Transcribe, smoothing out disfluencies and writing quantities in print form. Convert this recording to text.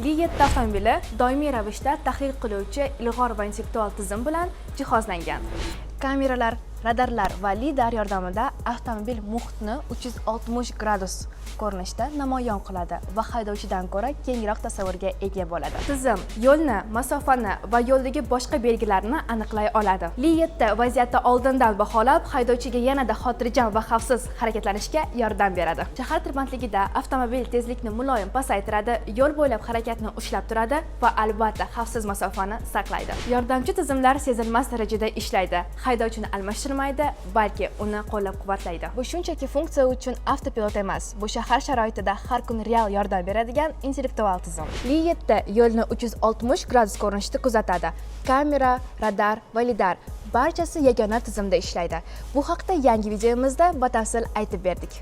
Li7 avtomobili doimiy ravishda tahlil qiluvchi ilg'or va intellektual tizim bilan jihozlangan. Kameralar, radarlar va lidar yordamida avtomobil muhitni 360 gradus ko'rinishda namoyon qiladi va haydovchidan ko'ra kengroq tasavvurga ega bo'ladi. Tizim yo'lni, masofani va yo'ldagi boshqa belgilarni aniqlay oladi. Li7 vaziyatni oldindan baholab, haydovchiga yanada xotirjam va xavfsiz harakatlanishga yordam beradi. Shahar tirbandligida avtomobil tezlikni muloyim pasaytiradi, yo'l bo'ylab harakatni ushlab turadi va albatta xavfsiz masofani saqlaydi. Yordamchi tizimlar sezilmas darajada ishlaydi. Haydovchini almashtirmaydi, balki uni qo'llab-quvvatlaydi. Bu shunchaki funksiya uchun avtopilot emas, bu shahar sharoitida har kun real yordam beradigan intellektual tizim. Li7 yo'lni 360 gradus ko'rinishda kuzatadi. Kamera, radar va lidar barchasi yagona tizimda ishlaydi. Bu haqda yangi videomizda batafsil aytib berdik.